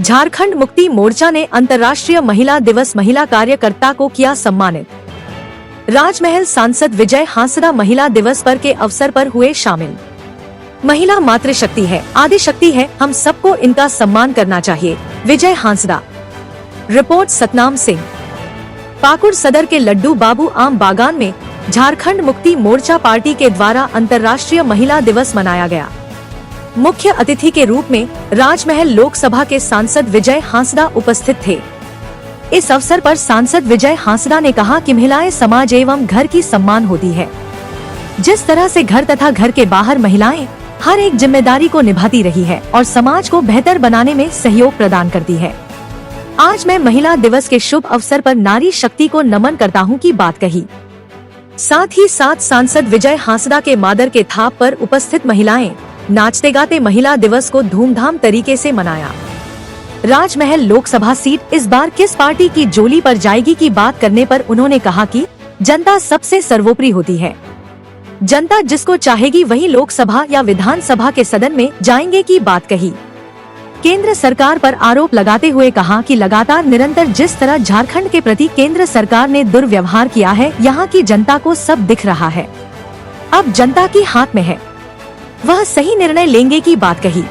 झारखंड मुक्ति मोर्चा ने अंतर्राष्ट्रीय महिला दिवस महिला कार्यकर्ता को किया सम्मानित। राजमहल सांसद विजय हांसदा महिला दिवस पर के अवसर पर हुए शामिल। महिला मातृशक्ति है, आदि शक्ति है, हम सबको इनका सम्मान करना चाहिए। विजय हांसदा। रिपोर्ट सतनाम सिंह। पाकुड़ सदर के लड्डू बाबू आम बागान में झारखंड मुक्ति मोर्चा पार्टी के द्वारा अंतर्राष्ट्रीय महिला दिवस मनाया गया। मुख्य अतिथि के रूप में राजमहल लोकसभा के सांसद विजय हांसदा उपस्थित थे। इस अवसर पर सांसद विजय हांसदा ने कहा कि महिलाएं समाज एवं घर की सम्मान होती है। जिस तरह से घर तथा घर के बाहर महिलाएं हर एक जिम्मेदारी को निभाती रही है और समाज को बेहतर बनाने में सहयोग प्रदान करती है। आज मैं महिला दिवस के शुभ अवसर पर नारी शक्ति को नमन करता हूं की बात कही। साथ ही साथ सांसद विजय हांसदा के मादर के थाप पर उपस्थित महिलाएं नाचते गाते महिला दिवस को धूमधाम तरीके से मनाया। राजमहल लोकसभा सीट इस बार किस पार्टी की जोली पर जाएगी की बात करने पर उन्होंने कहा कि जनता सबसे सर्वोपरि होती है। जनता जिसको चाहेगी वही लोकसभा या विधानसभा के सदन में जाएंगे की बात कही। केंद्र सरकार पर आरोप लगाते हुए कहा कि लगातार निरंतर जिस तरह झारखंड के प्रति केंद्र सरकार ने दुर्व्यवहार किया है, यहाँ की जनता को सब दिख रहा है। अब जनता की हाथ में है, वह सही निर्णय लेंगे की बात कही।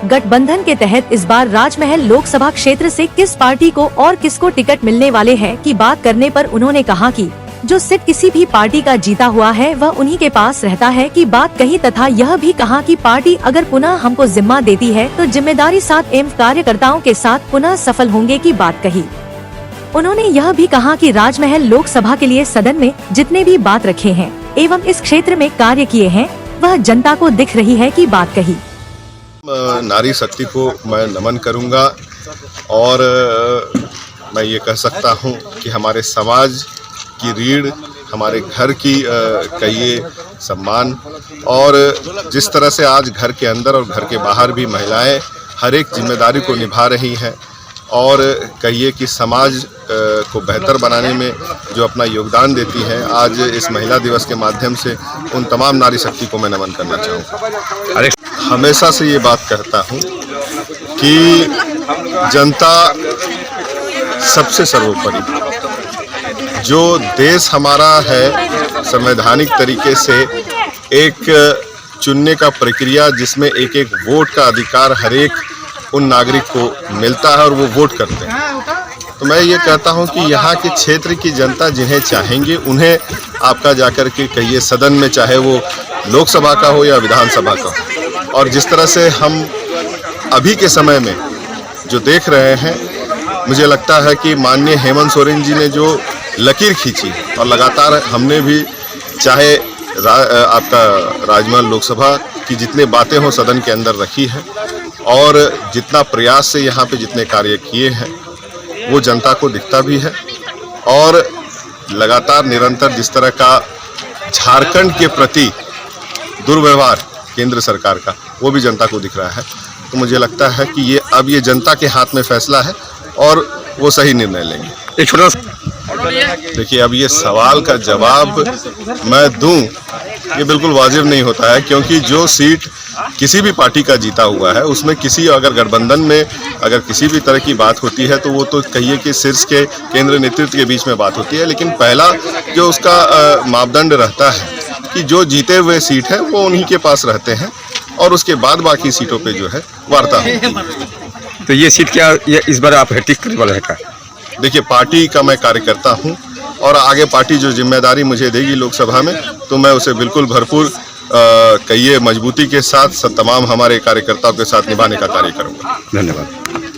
गठबंधन के तहत इस बार राजमहल लोकसभा क्षेत्र से किस पार्टी को और किसको टिकट मिलने वाले हैं की बात करने पर उन्होंने कहा कि जो सीट किसी भी पार्टी का जीता हुआ है वह उन्हीं के पास रहता है की बात कही तथा यह भी कहा कि पार्टी अगर पुनः हमको जिम्मा देती है तो जिम्मेदारी साथ एवं कार्यकर्ताओं के साथ पुनः सफल होंगे की बात कही। उन्होंने यह भी कहा कि राजमहल लोकसभा के लिए सदन में जितने भी बात रखे हैं एवं इस क्षेत्र में कार्य किए हैं वह जनता को दिख रही है की बात कही। नारी शक्ति को मैं नमन करूंगा और मैं ये कह सकता हूं कि हमारे समाज की रीढ़, हमारे घर की कहिए सम्मान, और जिस तरह से आज घर के अंदर और घर के बाहर भी महिलाएं हर एक जिम्मेदारी को निभा रही हैं और कहिए कि समाज को बेहतर बनाने में जो अपना योगदान देती हैं, आज इस महिला दिवस के माध्यम से उन तमाम नारी शक्ति को मैं नमन करना चाहूँगा। हमेशा से ये बात कहता हूँ कि जनता सबसे सर्वोपरि। जो देश हमारा है संवैधानिक तरीके से एक चुनने का प्रक्रिया जिसमें एक एक वोट का अधिकार हर एक उन नागरिक को मिलता है और वो वोट करते हैं, तो मैं ये कहता हूं कि यहाँ के क्षेत्र की जनता जिन्हें चाहेंगे उन्हें आपका जाकर के कहिए सदन में, चाहे वो लोकसभा का हो या विधानसभा का हो। और जिस तरह से हम अभी के समय में जो देख रहे हैं, मुझे लगता है कि माननीय हेमंत सोरेन जी ने जो लकीर खींची और लगातार हमने भी चाहे आपका राजमहल लोकसभा की जितने बातें हो सदन के अंदर रखी है और जितना प्रयास से यहाँ पे जितने कार्य किए हैं वो जनता को दिखता भी है। और लगातार निरंतर जिस तरह का झारखंड के प्रति दुर्व्यवहार केंद्र सरकार का वो भी जनता को दिख रहा है, तो मुझे लगता है कि ये अब ये जनता के हाथ में फैसला है और वो सही निर्णय लेंगे। एक छोटा देखिए, अब ये सवाल का जवाब मैं दूं ये बिल्कुल वाजिब नहीं होता है, क्योंकि जो सीट किसी भी पार्टी का जीता हुआ है उसमें किसी अगर गठबंधन में अगर किसी भी तरह की बात होती है तो वो तो कहिए कि शीर्ष के केंद्र नेतृत्व के बीच में बात होती है, लेकिन पहला जो उसका मापदंड रहता है कि जो जीते हुए सीट है वो उन्हीं के पास रहते हैं और उसके बाद बाकी सीटों पे जो है वार्ता होती। तो ये सीट क्या ये इस बार आप हैट्रिक करने वाले हैं? देखिए, पार्टी का मैं कार्यकर्ता हूं और आगे पार्टी जो जिम्मेदारी मुझे देगी लोकसभा में तो मैं उसे बिल्कुल भरपूर कहिए मजबूती के साथ तमाम हमारे कार्यकर्ताओं के साथ निभाने का कार्य करूंगा। धन्यवाद।